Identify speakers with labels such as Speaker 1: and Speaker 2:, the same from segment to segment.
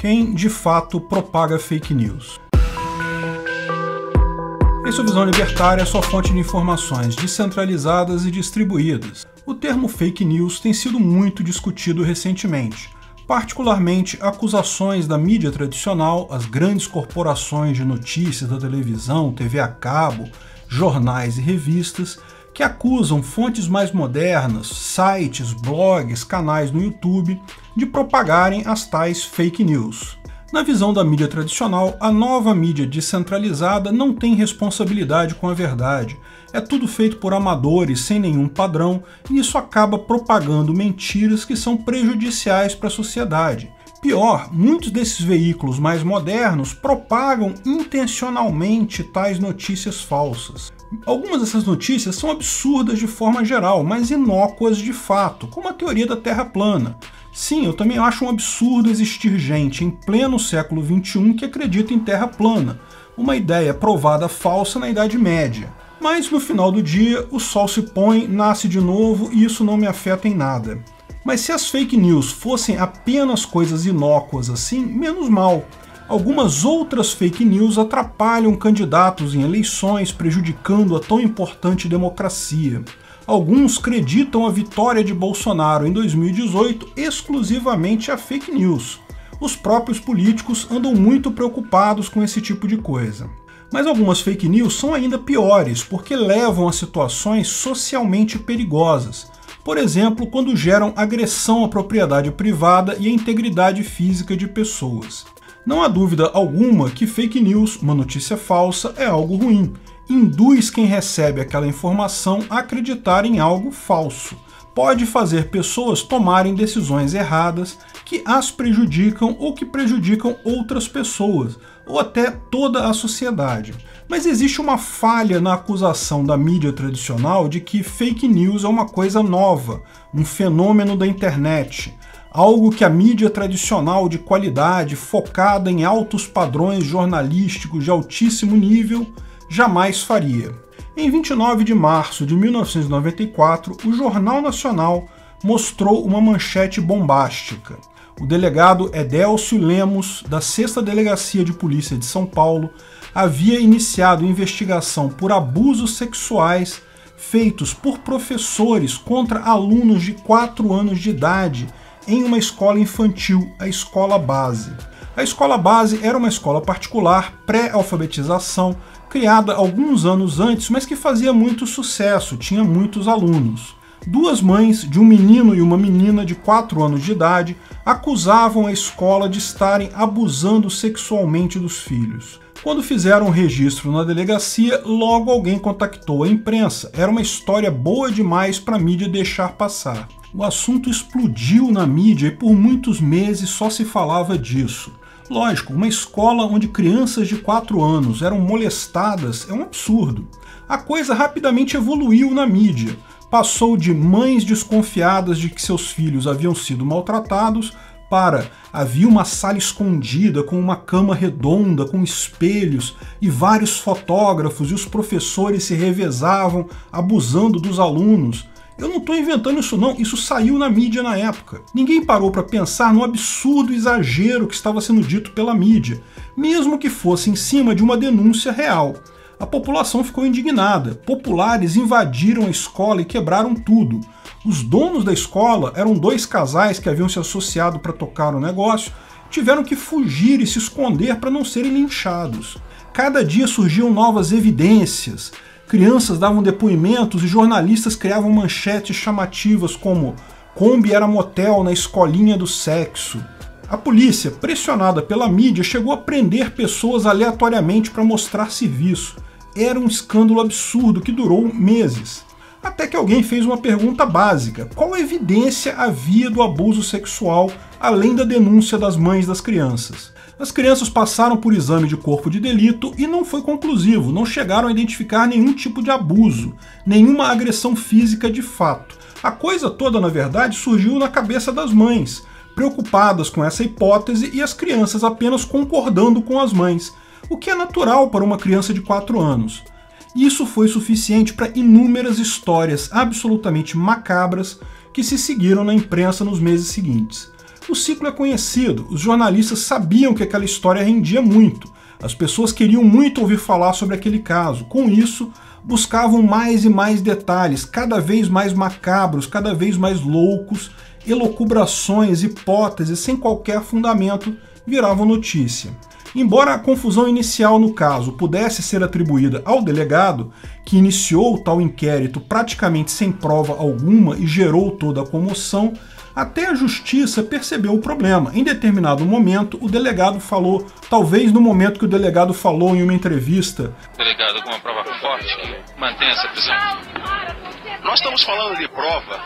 Speaker 1: quem de fato propaga fake news. Esse é o Visão Libertária, sua fonte de informações descentralizadas e distribuídas. O termo fake news tem sido muito discutido recentemente, particularmente acusações da mídia tradicional, as grandes corporações de notícias da televisão, TV a cabo, jornais e revistas, que acusam fontes mais modernas, sites, blogs, canais no YouTube, de propagarem as tais fake news. Na visão da mídia tradicional, a nova mídia descentralizada não tem responsabilidade com a verdade. É tudo feito por amadores sem nenhum padrão e isso acaba propagando mentiras que são prejudiciais para a sociedade. Pior, muitos desses veículos mais modernos propagam intencionalmente tais notícias falsas. Algumas dessas notícias são absurdas de forma geral, mas inócuas de fato, como a teoria da Terra plana. Sim, eu também acho um absurdo existir gente em pleno século XXI que acredita em Terra plana, uma ideia provada falsa na Idade Média. Mas no final do dia, o sol se põe, nasce de novo e isso não me afeta em nada. Mas se as fake news fossem apenas coisas inócuas assim, menos mal. Algumas outras fake news atrapalham candidatos em eleições, prejudicando a tão importante democracia. Alguns acreditam a vitória de Bolsonaro em 2018 exclusivamente a fake news. Os próprios políticos andam muito preocupados com esse tipo de coisa. Mas algumas fake news são ainda piores, porque levam a situações socialmente perigosas. Por exemplo, quando geram agressão à propriedade privada e à integridade física de pessoas. Não há dúvida alguma que fake news, uma notícia falsa, é algo ruim. Induz quem recebe aquela informação a acreditar em algo falso. Pode fazer pessoas tomarem decisões erradas que as prejudicam ou que prejudicam outras pessoas, ou até toda a sociedade. Mas existe uma falha na acusação da mídia tradicional de que fake news é uma coisa nova, um fenômeno da internet. Algo que a mídia tradicional de qualidade, focada em altos padrões jornalísticos de altíssimo nível, jamais faria. Em 29 de março de 1994, o Jornal Nacional mostrou uma manchete bombástica. O delegado Edélcio Lemos, da 6ª Delegacia de Polícia de São Paulo, havia iniciado investigação por abusos sexuais feitos por professores contra alunos de 4 anos de idade em uma escola infantil, a Escola Base. A Escola Base era uma escola particular, pré-alfabetização, criada alguns anos antes, mas que fazia muito sucesso, tinha muitos alunos. 2 mães de um menino e uma menina de 4 anos de idade acusavam a escola de estarem abusando sexualmente dos filhos. Quando fizeram o registro na delegacia, logo alguém contactou a imprensa. Era uma história boa demais para a mídia deixar passar. O assunto explodiu na mídia e por muitos meses só se falava disso. Lógico, uma escola onde crianças de 4 anos eram molestadas é um absurdo. A coisa rapidamente evoluiu na mídia. Passou de mães desconfiadas de que seus filhos haviam sido maltratados para havia uma sala escondida com uma cama redonda, com espelhos e vários fotógrafos e os professores se revezavam abusando dos alunos. Eu não estou inventando isso não, isso saiu na mídia na época. Ninguém parou para pensar no absurdo exagero que estava sendo dito pela mídia, mesmo que fosse em cima de uma denúncia real. A população ficou indignada, populares invadiram a escola e quebraram tudo. Os donos da escola, eram 2 casais que haviam se associado para tocar o negócio, tiveram que fugir e se esconder para não serem linchados. Cada dia surgiam novas evidências. Crianças davam depoimentos e jornalistas criavam manchetes chamativas como "Kombi era motel na escolinha do sexo". A polícia, pressionada pela mídia, chegou a prender pessoas aleatoriamente para mostrar serviço. Era um escândalo absurdo que durou meses. Até que alguém fez uma pergunta básica: qual evidência havia do abuso sexual, além da denúncia das mães das crianças? As crianças passaram por exame de corpo de delito e não foi conclusivo, não chegaram a identificar nenhum tipo de abuso, nenhuma agressão física de fato. A coisa toda, na verdade, surgiu na cabeça das mães, preocupadas com essa hipótese e as crianças apenas concordando com as mães, o que é natural para uma criança de 4 anos. Isso foi suficiente para inúmeras histórias absolutamente macabras que se seguiram na imprensa nos meses seguintes. O ciclo é conhecido, os jornalistas sabiam que aquela história rendia muito. As pessoas queriam muito ouvir falar sobre aquele caso. Com isso, buscavam mais e mais detalhes, cada vez mais macabros, cada vez mais loucos, elucubrações, hipóteses sem qualquer fundamento viravam notícia. Embora a confusão inicial no caso pudesse ser atribuída ao delegado, que iniciou tal inquérito praticamente sem prova alguma e gerou toda a comoção, até a justiça percebeu o problema. Em determinado momento, o delegado falou, talvez no momento que o delegado falou em uma entrevista:
Speaker 2: delegado, alguma prova forte que mantém essa prisão? Nós estamos falando de prova.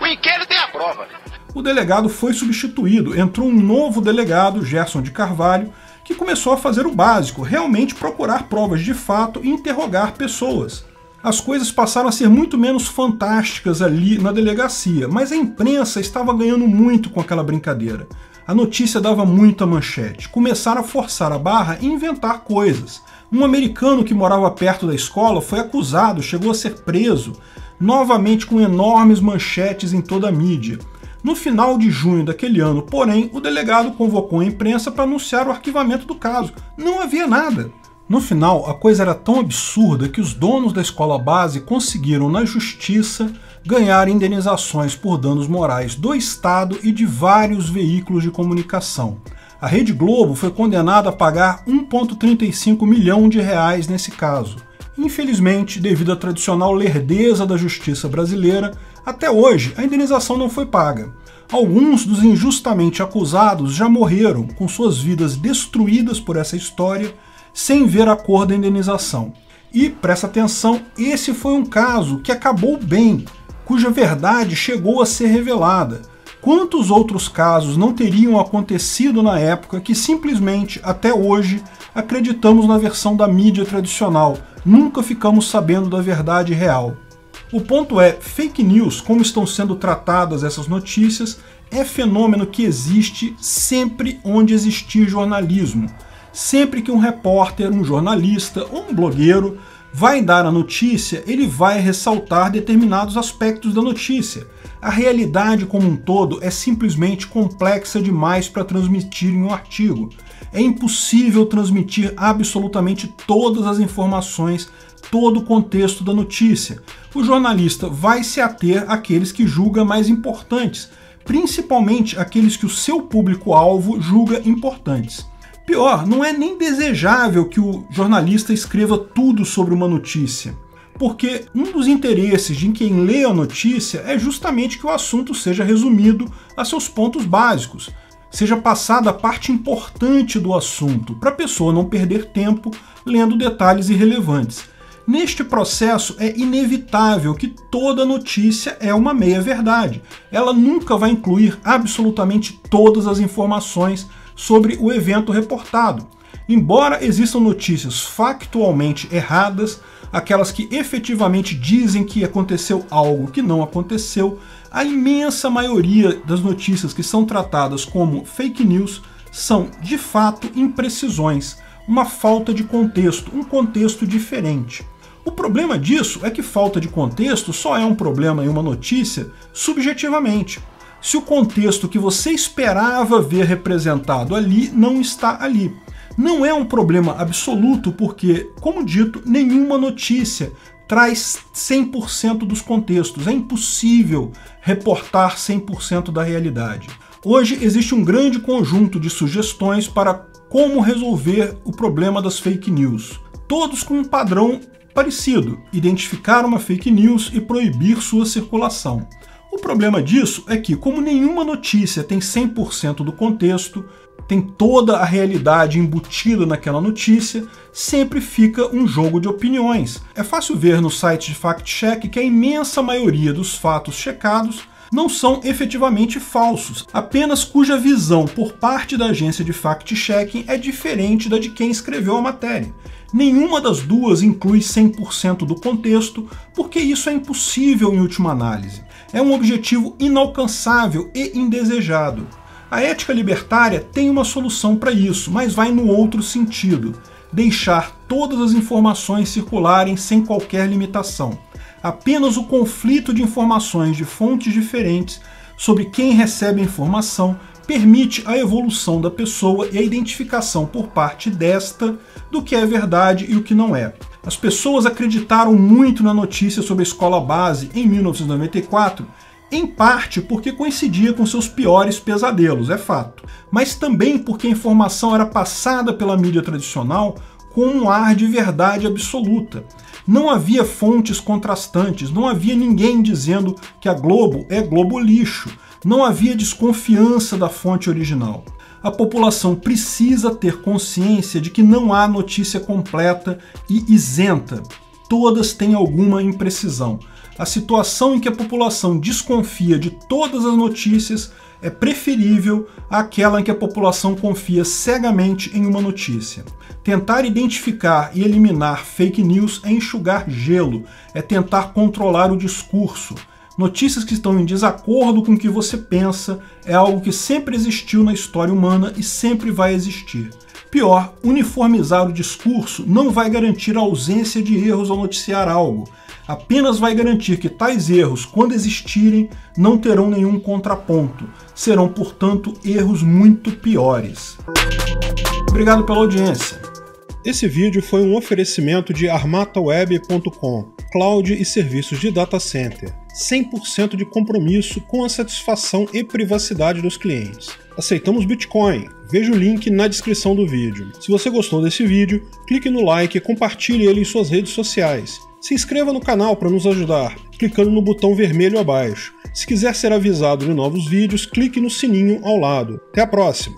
Speaker 2: O inquérito é a prova.
Speaker 1: O delegado foi substituído, entrou um novo delegado, Gerson de Carvalho, que começou a fazer o básico, realmente procurar provas de fato e interrogar pessoas. As coisas passaram a ser muito menos fantásticas ali na delegacia, mas a imprensa estava ganhando muito com aquela brincadeira. A notícia dava muita manchete. Começaram a forçar a barra e inventar coisas. Um americano que morava perto da escola foi acusado, chegou a ser preso, novamente com enormes manchetes em toda a mídia. No final de junho daquele ano, porém, o delegado convocou a imprensa para anunciar o arquivamento do caso. Não havia nada. No final, a coisa era tão absurda que os donos da escola base conseguiram, na justiça, ganhar indenizações por danos morais do Estado e de vários veículos de comunicação. A Rede Globo foi condenada a pagar 1,35 milhão de reais nesse caso. Infelizmente, devido à tradicional lerdeza da justiça brasileira, até hoje a indenização não foi paga. Alguns dos injustamente acusados já morreram, com suas vidas destruídas por essa história, sem ver a cor da indenização. E, presta atenção, esse foi um caso que acabou bem, cuja verdade chegou a ser revelada. Quantos outros casos não teriam acontecido na época que simplesmente, até hoje, acreditamos na versão da mídia tradicional, nunca ficamos sabendo da verdade real? O ponto é, fake news, como estão sendo tratadas essas notícias, é fenômeno que existe sempre onde existir jornalismo. Sempre que um repórter, um jornalista ou um blogueiro vai dar a notícia, ele vai ressaltar determinados aspectos da notícia. A realidade como um todo é simplesmente complexa demais para transmitir em um artigo. É impossível transmitir absolutamente todas as informações, todo o contexto da notícia. O jornalista vai se ater àqueles que julga mais importantes, principalmente aqueles que o seu público-alvo julga importantes. Pior, não é nem desejável que o jornalista escreva tudo sobre uma notícia, porque um dos interesses de quem lê a notícia é justamente que o assunto seja resumido a seus pontos básicos, seja passada a parte importante do assunto, para a pessoa não perder tempo lendo detalhes irrelevantes. Neste processo é inevitável que toda notícia é uma meia-verdade. Ela nunca vai incluir absolutamente todas as informações sobre o evento reportado. Embora existam notícias factualmente erradas, aquelas que efetivamente dizem que aconteceu algo que não aconteceu, a imensa maioria das notícias que são tratadas como fake news são, de fato, imprecisões, uma falta de contexto, um contexto diferente. O problema disso é que falta de contexto só é um problema em uma notícia subjetivamente. Se o contexto que você esperava ver representado ali não está ali. Não é um problema absoluto porque, como dito, nenhuma notícia traz 100% dos contextos. É impossível reportar 100% da realidade. Hoje existe um grande conjunto de sugestões para como resolver o problema das fake news. Todos com um padrão parecido: identificar uma fake news e proibir sua circulação. O problema disso é que, como nenhuma notícia tem 100% do contexto, tem toda a realidade embutida naquela notícia, sempre fica um jogo de opiniões. É fácil ver no site de fact-check que a imensa maioria dos fatos checados não são efetivamente falsos, apenas cuja visão por parte da agência de fact-checking é diferente da de quem escreveu a matéria. Nenhuma das duas inclui 100% do contexto, porque isso é impossível em última análise. É um objetivo inalcançável e indesejado. A ética libertária tem uma solução para isso, mas vai no outro sentido: deixar todas as informações circularem sem qualquer limitação. Apenas o conflito de informações de fontes diferentes sobre quem recebe a informação permite a evolução da pessoa e a identificação por parte desta do que é verdade e o que não é. As pessoas acreditaram muito na notícia sobre a escola base em 1994, em parte porque coincidia com seus piores pesadelos, é fato, mas também porque a informação era passada pela mídia tradicional com um ar de verdade absoluta. Não havia fontes contrastantes, não havia ninguém dizendo que a Globo é Globo lixo, não havia desconfiança da fonte original. A população precisa ter consciência de que não há notícia completa e isenta. Todas têm alguma imprecisão. A situação em que a população desconfia de todas as notícias é preferível àquela em que a população confia cegamente em uma notícia. Tentar identificar e eliminar fake news é enxugar gelo, é tentar controlar o discurso. Notícias que estão em desacordo com o que você pensa é algo que sempre existiu na história humana e sempre vai existir. Pior, uniformizar o discurso não vai garantir a ausência de erros ao noticiar algo. Apenas vai garantir que tais erros, quando existirem, não terão nenhum contraponto. Serão, portanto, erros muito piores. Obrigado pela audiência. Esse vídeo foi um oferecimento de armataweb.com, cloud e serviços de data center. 100% de compromisso com a satisfação e privacidade dos clientes. Aceitamos Bitcoin. Veja o link na descrição do vídeo. Se você gostou desse vídeo, clique no like e compartilhe ele em suas redes sociais. Se inscreva no canal para nos ajudar, clicando no botão vermelho abaixo. Se quiser ser avisado de novos vídeos, clique no sininho ao lado. Até a próxima!